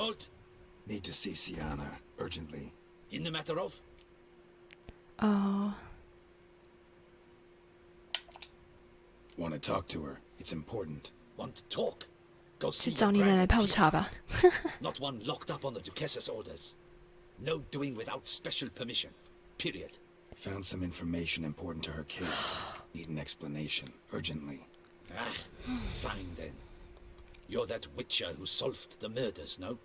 Old. Need to see Sienna urgently. In the matter of? Want to talk to her. It's important. Want to talk? Go 是 see 找 your 你奶奶 private 泡 tutor. 茶吧？ Not one locked up on the Duchess's orders. No doing without special permission. Period. Found some information important to her case. Need an explanation, urgently. Ah, fine then. You're that witcher who solved the murders, no?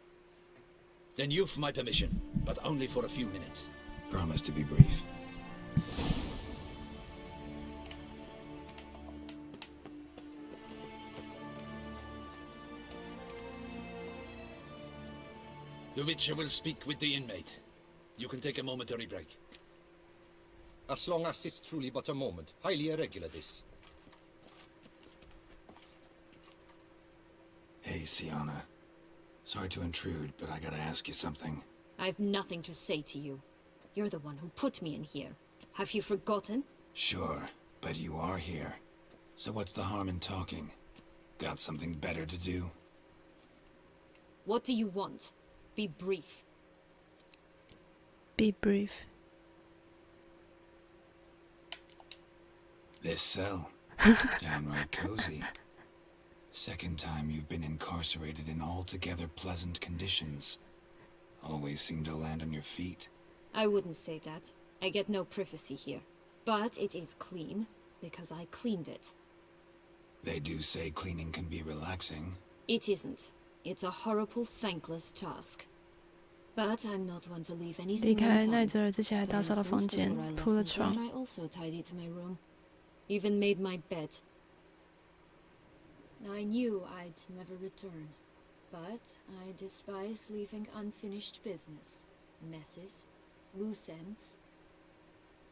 Then you've my permission, but only for a few minutes. Promise to be brief. The witcher will speak with the inmate. You can take a momentary break. As long as it's truly but a moment. Highly irregular, this. Hey, Sienna. Sorry to intrude, but I gotta ask you something. I've nothing to say to you. You're the one who put me in here. Have you forgotten? Sure, but you are here. So what's the harm in talking? Got something better to do? What do you want? Be brief. Be brief. This cell. Downright cozy. Second time you've been incarcerated in altogether pleasant conditions. Always seem to land on your feet. I wouldn't say that. I get no privacy here. But it is clean, because I cleaned it. They do say cleaning can be relaxing. It isn't. It's a horrible, thankless task. But I'm not one to leave 离 anything 开 undone. 奈泽尔之前，还 For 打扫了 instance, 房间， before I left 铺了 my bed, 床。 I also tidied my room. Even made my bed. I knew I'd never return. But I despise leaving unfinished business. Messes. Loose ends.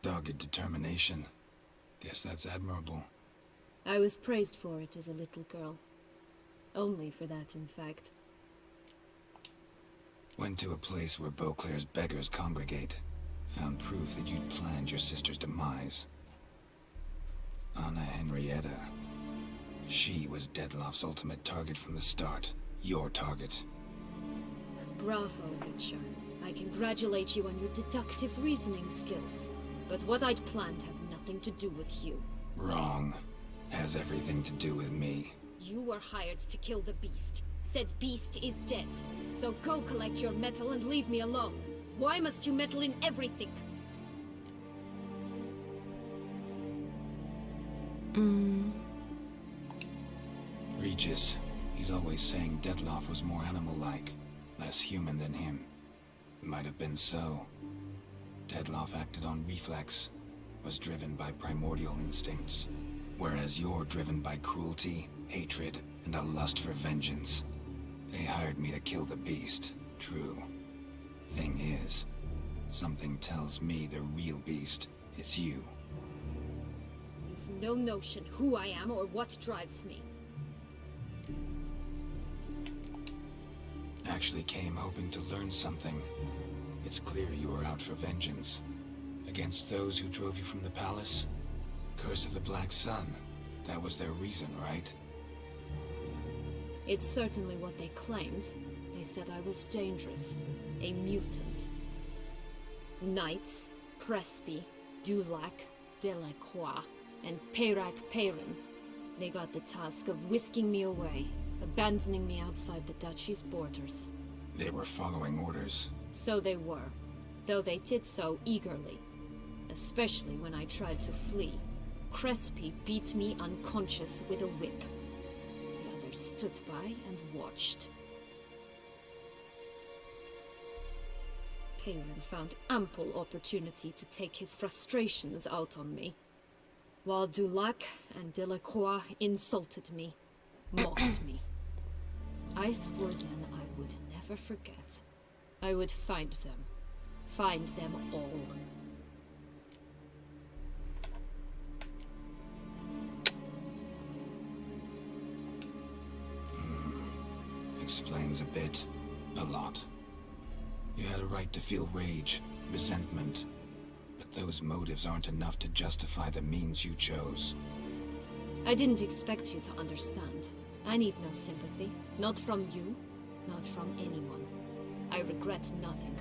Dogged determination. Guess that's admirable. I was praised for it as a little girl. Only for that, in fact. Went to a place where Beauclair's beggars congregate. Found proof that you'd planned your sister's demise. Anna Henrietta. She was Dettlaff's ultimate target from the start. Your target. Bravo, Witcher. I congratulate you on your deductive reasoning skills. But what I'd planned has nothing to do with you. Wrong. Has everything to do with me. You were hired to kill the beast. Said beast is dead. So go collect your metal and leave me alone. Why must you meddle in everything? Regis. He's always saying Dettlaff was more animal-like. Less human than him. Might have been so. Dettlaff acted on reflex. Was driven by primordial instincts. Whereas you're driven by cruelty, hatred, and a lust for vengeance. They hired me to kill the beast. True. Thing is, something tells me the real beast is you. You've no notion who I am or what drives me. Actually came hoping to learn something. It's clear you were out for vengeance. Against those who drove you from the palace? Curse of the Black Sun. That was their reason, right? It's certainly what they claimed. They said I was dangerous. A mutant. Knights, Crespi, Dulac, Delacroix, and Peyrac Peyron. They got the task of whisking me away, abandoning me outside the duchy's borders. They were following orders. So they were, though they did so eagerly. Especially when I tried to flee. Crespi beat me unconscious with a whip. The others stood by and watched. Peyron found ample opportunity to take his frustrations out on me, while Dulac and Delacroix insulted me, mocked me. I swore then I would never forget. I would find them all. Explains a bit. A lot. You had a right to feel rage, resentment. But those motives aren't enough to justify the means you chose. I didn't expect you to understand. I need no sympathy. Not from you. not from anyone. I regret nothing.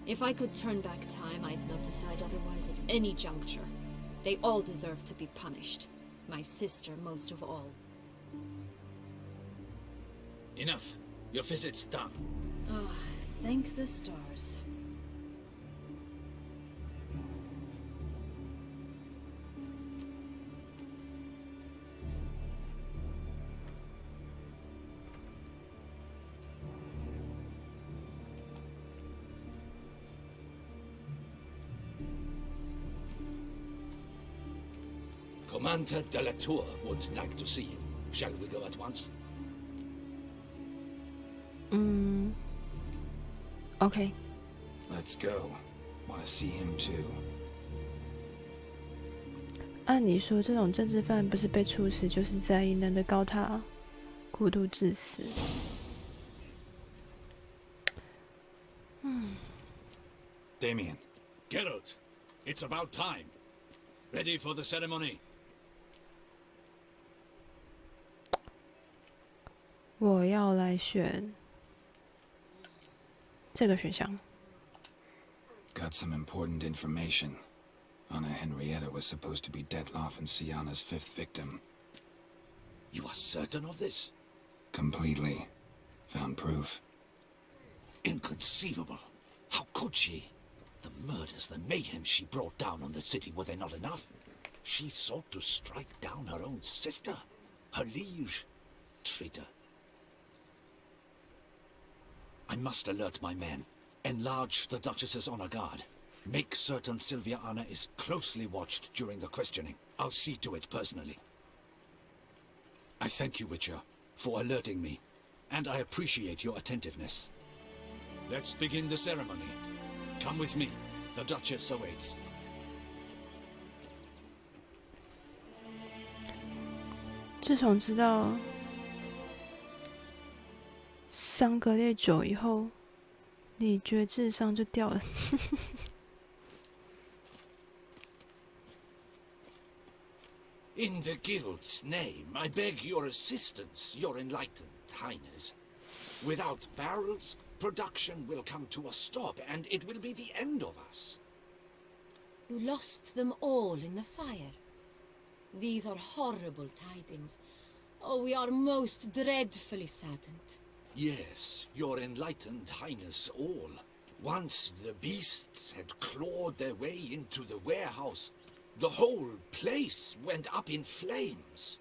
If I could turn back time, I'd not decide otherwise at any juncture. They all deserve to be punished. My sister most of all. Enough. Your visit's done. Ah, thank the stars. Commander de la Tour would like to see you. Shall we go at once? OK， Let's go. Want to see him too. 按理说，这种政治犯不是被处死，就是在意难得告他孤独致死。Damien. Geralt, it's about time. Ready for the ceremony? 我要来选这个选项。Got some important information. Anna Henrietta was supposed to be Detloff and Syanna's 5th victim. You are certain of this? Completely. Found proof. Inconceivable. How could she? The murders, the mayhem she brought down on the city, were they not enough? She sought to strike down her own sister, her liege. Traitor. I must alert my men. Enlarge the Duchess's honor guard. Make certain Sylvia Anna is closely watched during the questioning. I'll see to it personally. I thank you, Witcher, for alerting me, and I appreciate your attentiveness. Let's begin the ceremony. Come with me. The Duchess awaits. 自从知道3个月久以后，你觉得智商就掉了。In the Guild's name, I beg your assistance, your enlightened highness. Without barrels, production will come to a stop, and it will be the end of us. You lost them all in the fire. These are horrible tidings. Oh, we are most dreadfully saddened. Yes, your enlightened highness all. Once the beasts had clawed their way into the warehouse, the whole place went up in flames.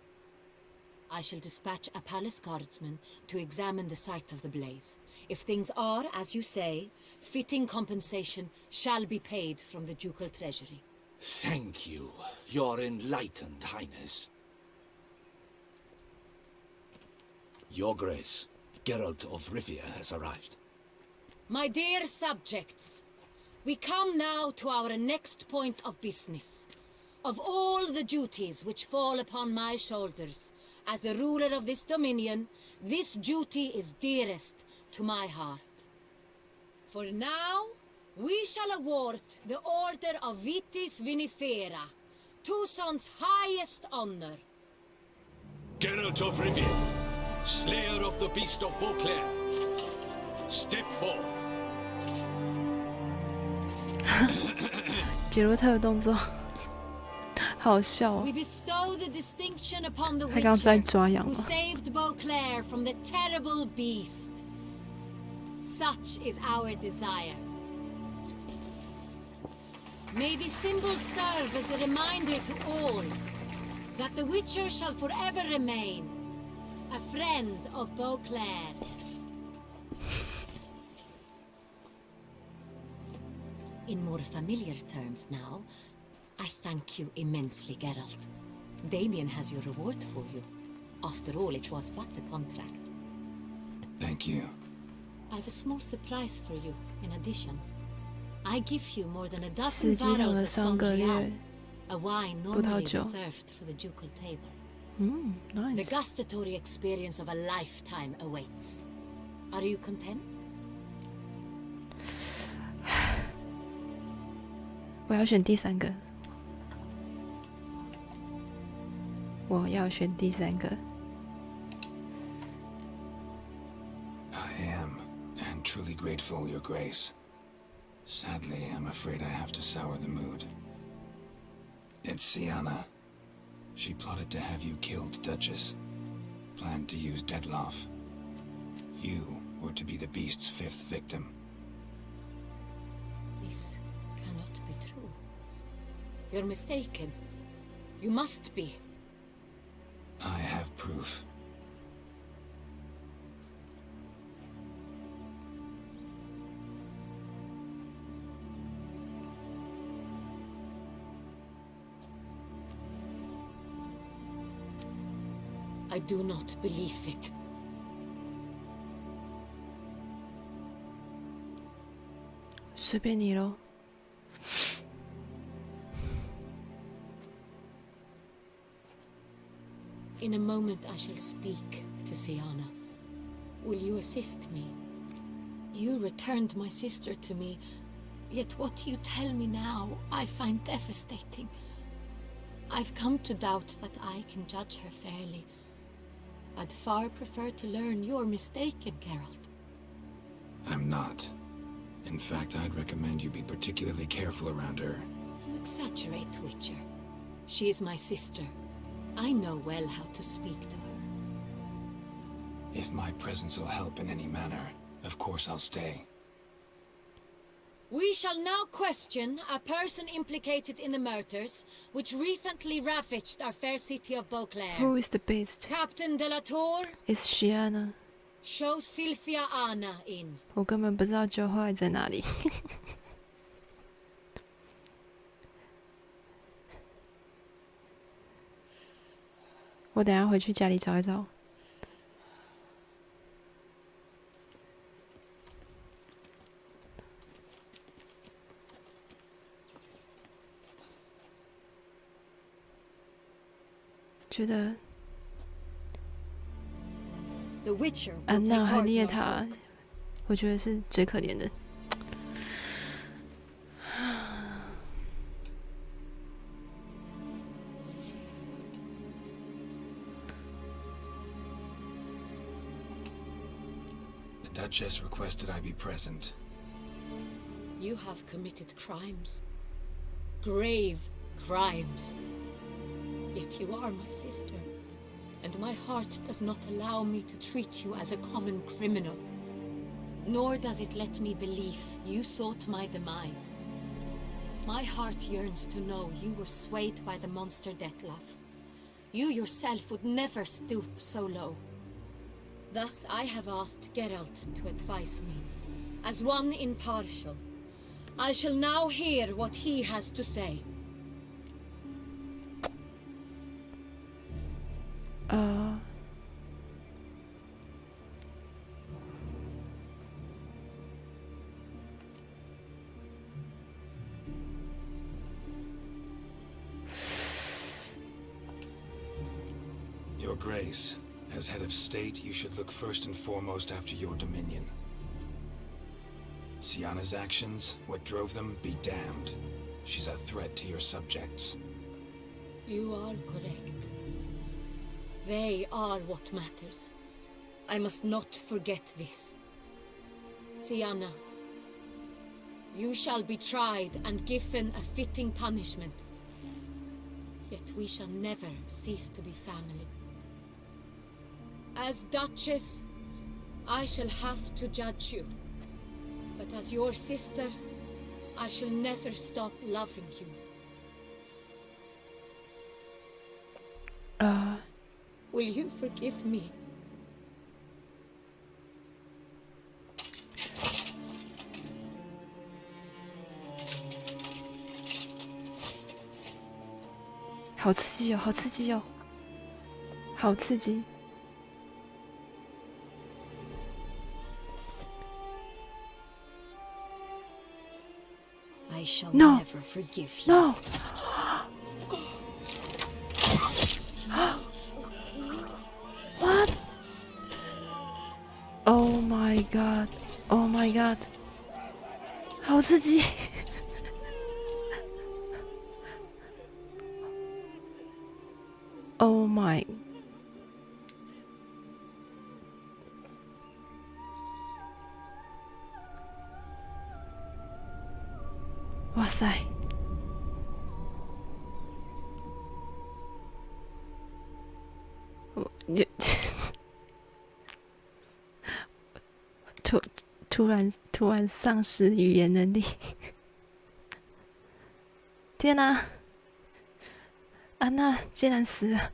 I shall dispatch a palace guardsman to examine the site of the blaze. If things are, as you say, fitting compensation shall be paid from the ducal treasury. Thank you, your enlightened highness. Your Grace, Geralt of Rivia has arrived. My dear subjects, we come now to our next point of business. Of all the duties which fall upon my shoulders, as the ruler of this dominion, this duty is dearest to my heart. For now, we shall award the Order of Vitis Vinifera, Tucson's highest honor. Geralt of Rivia, slayer of the beast of Beauclair, step forth. 杰洛特的动作好笑哦 We bestow the distinction upon the 他刚刚是在 Witcher 抓羊 who 吗？ saved Beauclair from the terrible beast. Such is our desire. May the symbol serve as a reminder to all that the Witcher shall forever remain a friend of Beauclair. In more familiar terms now, I thank you immensely, Geralt. Damien has your reward for you. After all, it was but a contract. Thank you. I have a small surprise for you, in addition. I give you more than a 死 dozen 机等 barrels 了 of 3个月 Sangria, a wine 不到 normally 酒 reserved for the ducal table. The ，nice。 gustatory experience of a lifetime awaits. Are you content? 我要选第3个。我要选第3个。grateful, Your Grace. Sadly, I'm afraid I have to sour the mood. It's Sienna. She plotted to have you killed, Duchess. Planned to use Dettlaff. You were to be the beast's 5th victim. This cannot be true. You're mistaken. You must be. I have proof. I do not believe it.随便你咯。In a moment I shall speak to Sienna. Will you assist me? You returned my sister to me, yet what you tell me now I find devastating. I've come to doubt that I can judge her fairly. I'd far prefer to learn you're mistaken, Geralt. I'm not. In fact, I'd recommend you be particularly careful around her. You exaggerate, Witcher. She is my sister. I know well how to speak to her. If my presence will help in any manner, of course I'll stay. We shall now question a person implicated in the murders, which recently ravaged our fair city of Beauclair. Who is the beast? Captain de la Tour, It's Shiana. show Sylvia Anna in. 我根本不知道Joe后来在哪里。我等一下回去家里找一找。觉得 The Witcher 安 will 娜 take 和 part 涅 in our 塔 talk.，我觉得是最可怜的。The Duchess requested I be present. You have committed crimes. Grave crimes. Yet you are my sister, and my heart does not allow me to treat you as a common criminal. Nor does it let me believe you sought my demise. My heart yearns to know you were swayed by the monster Dettlaff. You yourself would never stoop so low. Thus I have asked Geralt to advise me, as one impartial. I shall now hear what he has to say. 'Your Grace, as head of state, you should look first and foremost after your dominion. Sienna's actions, what drove them, be damned. She's a threat to your subjects. You are correct. They are what matters. I must not forget this. Sienna, you shall be tried and given a fitting punishment. Yet we shall never cease to be family. As Duchess, I shall have to judge you. But as your sister, I shall never stop loving you. 啊、 Will you forgive me? 好刺激哦，好刺激哦，好刺激！ I shall No. never forgive you. No! What? Oh my god! Oh my god! 好刺激！Oh my！ I 塞！我突然丧失语言能力。天哪！安娜竟然死了！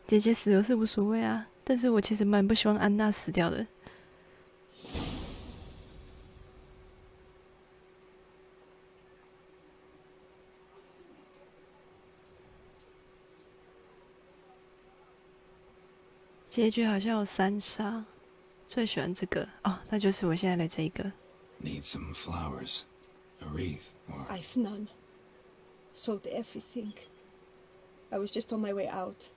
姐姐死了是无所谓啊，但是我其实蛮不希望安娜死掉的。结局好像有3杀，最喜欢这个哦，那就是我现在的这一个。Need some flowers, a wreath, or I've none. Sold everything. I was just on my way out.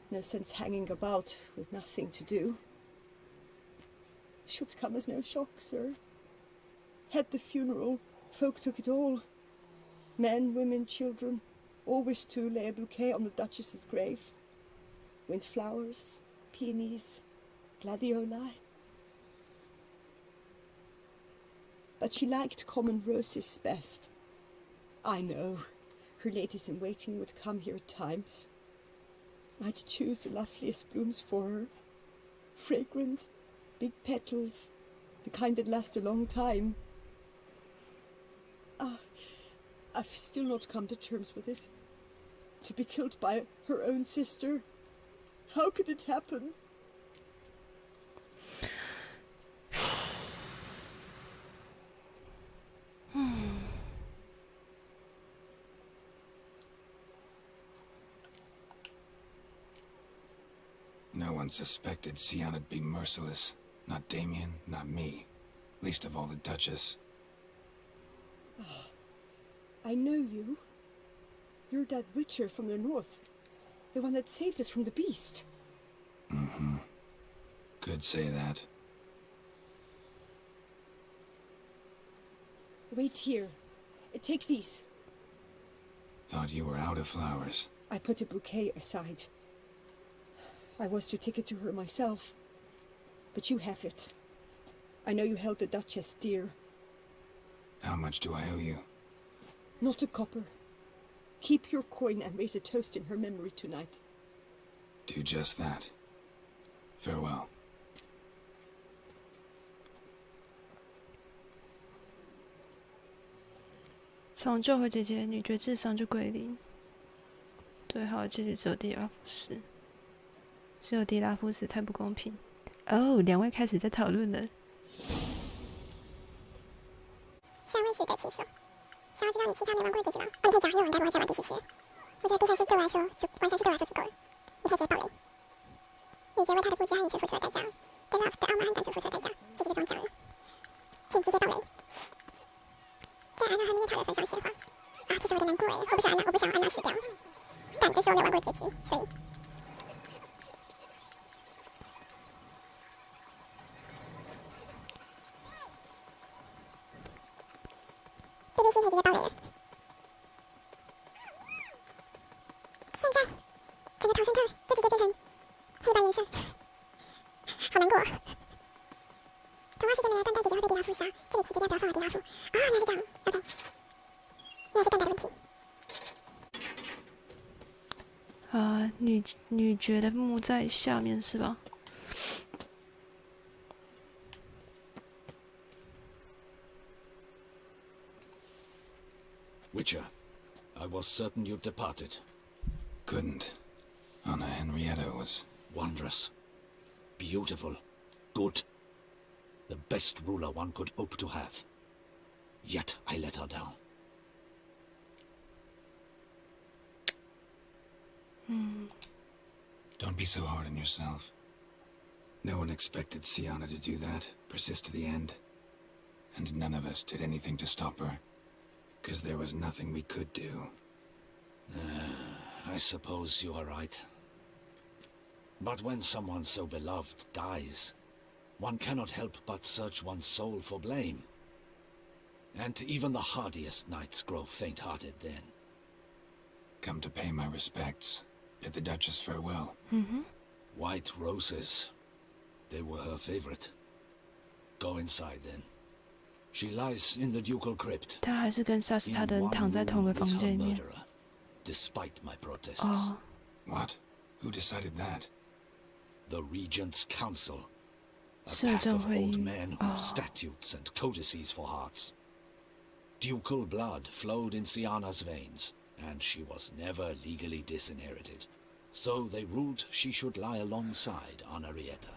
No sense hanging about with nothing to do. Should come as no shock, sir. Had the funeral. Folk took it all. Men, women, children, all wished to lay a bouquet on the Duchess's grave. Windflowers, peonies, gladioli. But she liked common roses best. I know. Her ladies-in-waiting would come here at times. I'd choose the loveliest blooms for her. Fragrant, big petals, the kind that last a long time. I've still not come to terms with it. To be killed by her own sister. How could it happen? no one suspected Sianna'd be merciless. Not Damien, not me. Least of all the Duchess. I know you. You're that witcher from the north. The one that saved us from the beast. Mm-hmm. Could say that. Wait here. Take these. Thought you were out of flowers. I put a bouquet aside. I was to take it to her myself. But you have it. I know you held the Duchess dear. How much do I owe you? Not a copper. Keep your coin and raise a toast in her memory tonight. Do just that. Farewell. 从救回姐姐，女爵智商就归零。对，好，结局只有迪拉夫斯，只有迪拉夫斯太不公平。哦，两位开始在讨论了。3位是得起手。想要知道你其他没玩过的结局吗？哦，你可以讲，因为我应该不会再玩第4次。我觉得第3次对我来说，玩3次对我来说足够了。你可以直接爆雷。女爵为她的固执和女权付出了代价，Deadloff的傲慢和单纯付出了代价，结局就不用讲了。请直接爆雷。在安娜和米塔的份上闲话。啊，其实我有点难过我不想让安娜死掉。但这是我没有玩过的结局，所以。BBC 可以直接爆雷了。现在，整个逃生特就直接变成黑白颜色，好难过。童话世界没有断代姐姐会被迪拉夫杀，这里可以决定要不要放了迪拉夫。哦，原来是这样 ，OK。原来是断代的问题。啊，女爵的墓在下面是吧？ Witcher, I was certain you'd departed. Couldn't. Anna Henrietta was... Wondrous. Beautiful. Good. The best ruler one could hope to have. Yet I let her down. Don't be so hard on yourself. No one expected Sianna to do that, persist to the end. And none of us did anything to stop her. 'Cause there was nothing we could do. I suppose you are right. But when someone so beloved dies, one cannot help but search one's soul for blame. And even the hardiest knights grow faint-hearted then. Come to pay my respects. Bid the Duchess farewell. White roses. They were her favorite. Go inside then. She lies in the ducal crypt. 他还是跟杀死他的人 In 躺在 one 同个 room 房 with 间 her 里面。 murderer, despite my protests. 哦， What? Who decided that? The Regent's Council. A 摄 pack 政 of 会 old 议。 men 哦 with statutes and codices for hearts. Ducal blood flowed in Siana's veins, and she was never legally disinherited. So they ruled she should lie alongside Anarietta.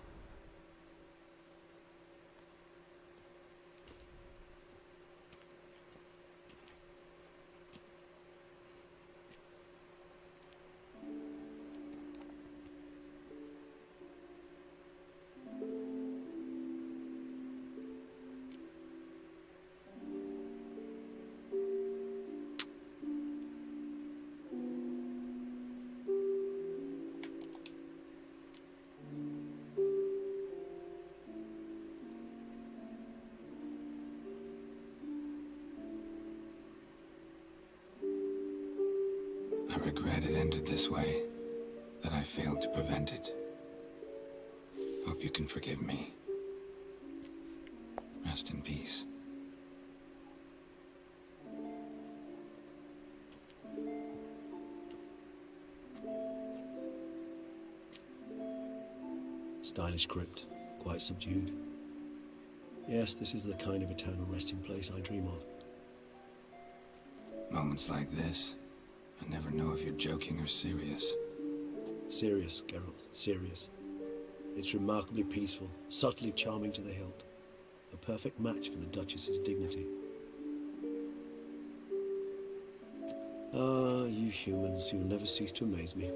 I regret it ended this way, that I failed to prevent it. Hope you can forgive me. Rest in peace. Stylish crypt, quite subdued. Yes, this is the kind of eternal resting place I dream of. Moments like this, I never know if you're joking or serious. Serious, Geralt, serious. It's remarkably peaceful, subtly charming to the hilt. A perfect match for the Duchess's dignity. Ah, you humans, you'll never cease to amaze me.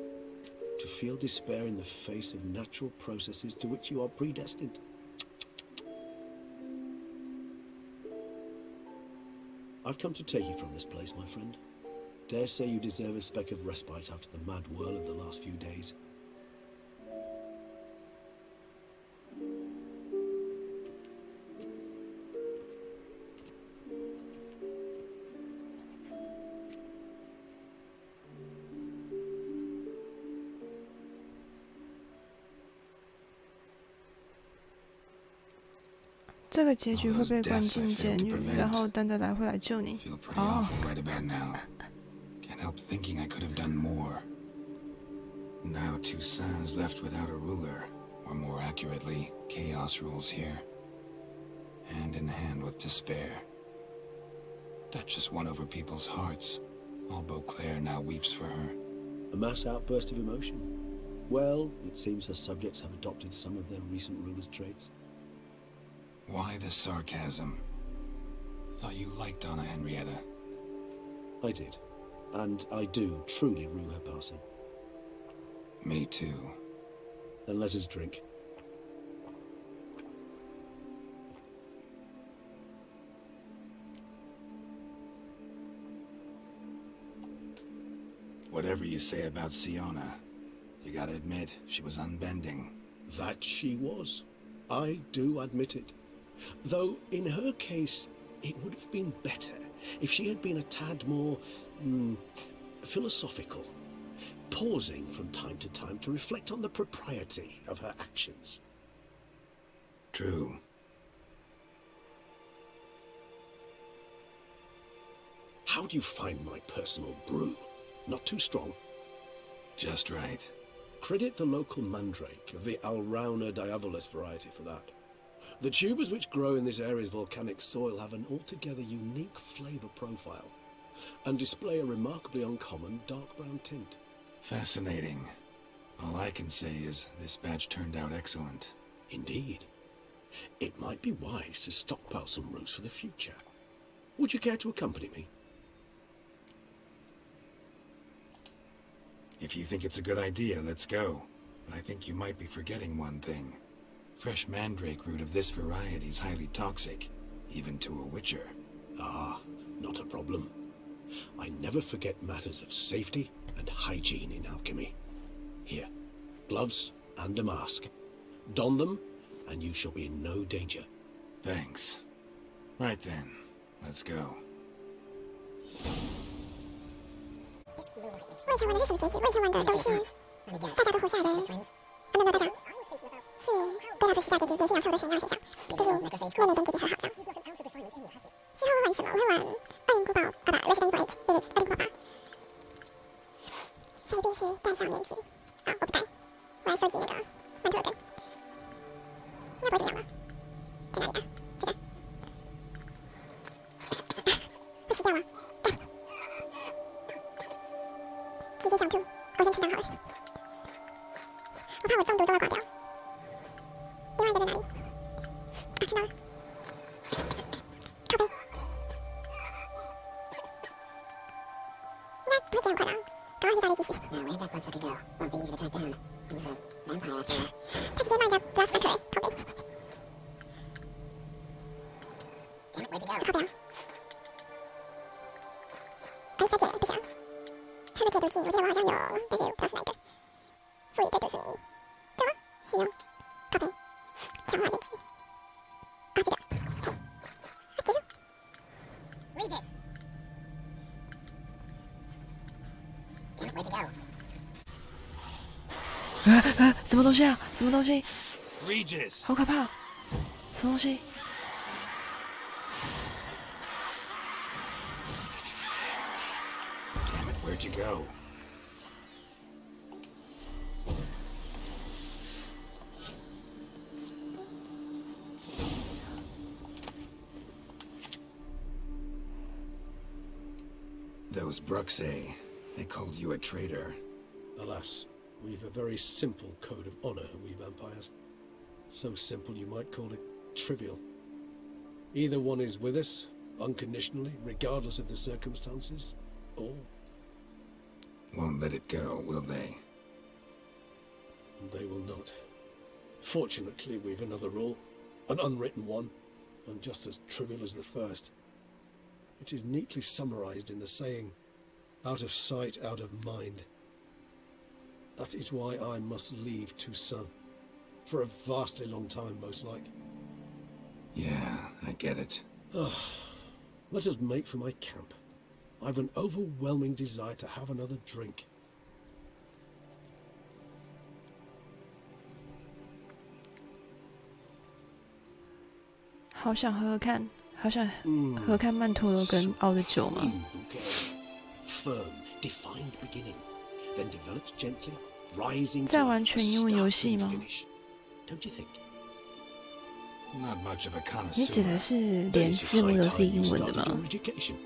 To feel despair in the face of natural processes to which you are predestined. I've come to take you from this place, my friend. Dare say you deserve a speck of respite after the mad whirl of the last few days. "这个结局会被关进监狱，然后丹德莱会来救你。" Feel pretty awful right about now. Can't help thinking I could have done more. Now Toussaint's left without a ruler, or more accurately, chaos rules here. Hand in hand with despair. Duchess won over people's hearts. All Beauclair now weeps for her. A mass outburst of emotion. Well, it seems her subjects have adopted some of their recent ruler's traits. Why the sarcasm? Thought you liked Donna Henrietta. I did. And I do truly rue her passing. Me too. Then let us drink. Whatever you say about Siona, you gotta admit, she was unbending. That she was. I do admit it. Though, in her case, it would have been better if she had been a tad more, philosophical, pausing from time to time to reflect on the propriety of her actions. True. How do you find my personal brew? Not too strong? Just right. Credit the local mandrake of the Alrauna diavolis variety for that. The tubers which grow in this area's volcanic soil have an altogether unique flavour profile and display a remarkably uncommon dark brown tint. Fascinating. All I can say is this batch turned out excellent. Indeed. It might be wise to stockpile some roots for the future. Would you care to accompany me? If you think it's a good idea, let's go. But I think you might be forgetting one thing. Fresh mandrake root of this variety is highly toxic, even to a witcher. Ah, not a problem. I never forget matters of safety and hygiene in alchemy. Here, gloves and a mask. Don them, and you shall be in no danger. Thanks. Right then, let's go. 我以前玩的是什么结局？我以前玩的都是大家都活下来了。没有大家，是贝拉夫死掉结局也是杨错的悬要选项，就是妹妹跟姐姐和好这样。之后会玩什么？我会玩恶灵古堡爸爸 Resident Evil 8 Village 恶灵古堡吧。所以必须戴上面具。好，我不戴，我来收集那个曼陀罗灯。应该不会怎么样吧？在哪里啊？这个。会死掉吗？直接想吐，我先承担好了。我怕我中毒都会挂掉。另外一个在哪里？啊，看到了。靠背。应该不会捡很快吧？赶快去找你祭司。Yeah, where'd that bloodsucker go? Won't be easy to track down. He's a vampire after all. 他直接骂人家 blood sucker，靠背。Damn it, where'd you go? 靠背啊！哎，再见，不想。他的解毒剂，我记得我好像有，但是我不知道是哪一个。赋予对毒是你，对吗？使用，靠背，强化言辞。啊，这个，嘿，啊，结束。Regis! Damn it, where'd you go? 什么东西啊？什么东西？ Regis! 好可怕！什么东西？ Damn it, where'd you go? Those Bruxay, they called you a traitor. Alas, we've a very simple code of honor, we vampires. So simple you might call it trivial. Either one is with us, unconditionally, regardless of the circumstances, or... Won't let it go, will they? they will not. Fortunately, we've another rule, an unwritten one, and just as trivial as the first. It is neatly summarized in the saying, out of sight, out of mind. That is why I must leave Toussaint. For a vastly long time, most like. Yeah, I get it. Let us make for my camp. I've an overwhelming desire to have another drink. 好想喝喝看，好想喝喝看曼陀罗跟熬的酒吗？ Firm, defined beginning, then develops gently, rising 在 to 玩 a 全英文游戏 startling 吗？ finish. Don't you think? Not much of a 你指的 connoisseur. 是 Then 连 it is 字幕 high 都是 time 英 you 文的 started 吗 your？ education.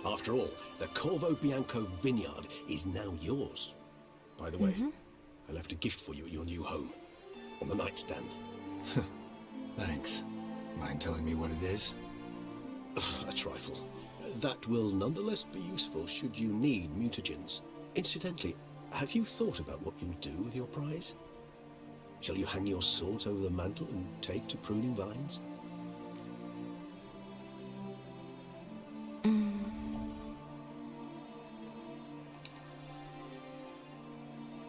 After all, the Corvo Bianco vineyard is now yours. By the way, I left a gift for you at your new home, on the nightstand. Thanks. Mind telling me what it is? A trifle. That will nonetheless be useful should you need mutagens. Incidentally, have you thought about what you'll do with your prize? Shall you hang your swords over the mantle and take to pruning vines?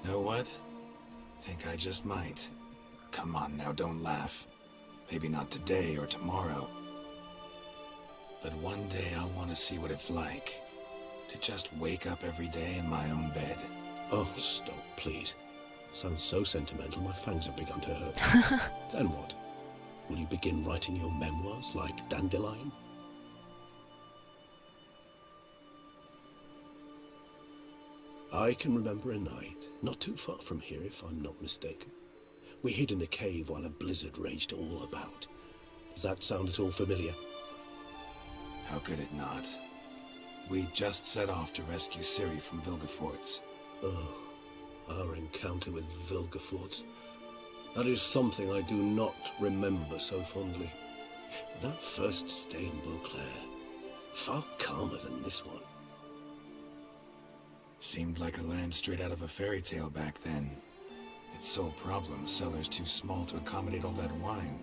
Know what? Think I just might. Come on now, don't laugh. Maybe not today or tomorrow. But one day I'll want to see what it's like. To just wake up every day in my own bed. Oh, stop, please. Sounds so sentimental, my fangs have begun to hurt. Then what? Will you begin writing your memoirs like Dandelion? I can remember a night, not too far from here if I'm not mistaken. We hid in a cave while a blizzard raged all about. Does that sound at all familiar? How could it not? We just set off to rescue Ciri from Vilgefortz. Oh, our encounter with Vilgefortz. That is something I do not remember so fondly. But that first stay in Beauclair, far calmer than this one. Seemed like a land straight out of a fairy tale back then. Its sole problem, cellars too small to accommodate all that wine.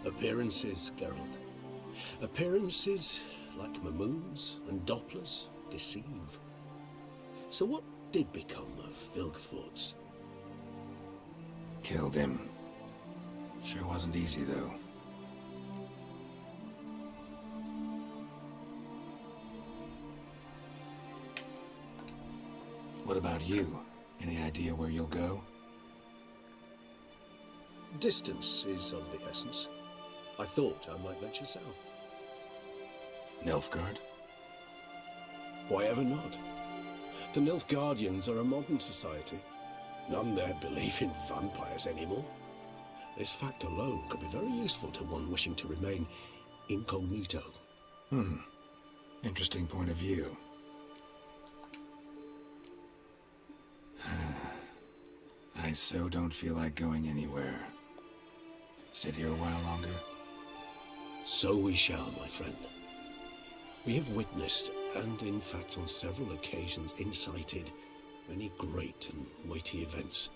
Appearances, Geralt. Appearances, like Mamoons and Dopplers, deceive. So what did become of Vilgefortz? Killed him. Sure wasn't easy, though. What about you? Any idea where you'll go? Distance is of the essence. I thought I might venture south. Nilfgaard? Why ever not? The Nilfgaardians are a modern society. None there believe in vampires anymore. This fact alone could be very useful to one wishing to remain incognito. Interesting point of view. I so don't feel like going anywhere. Sit here a while longer? So we shall, my friend. We have witnessed, and in fact on several occasions incited, many great and weighty events.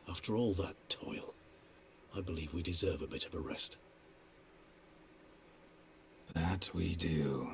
After all that toil, I believe we deserve a bit of a rest. That we do.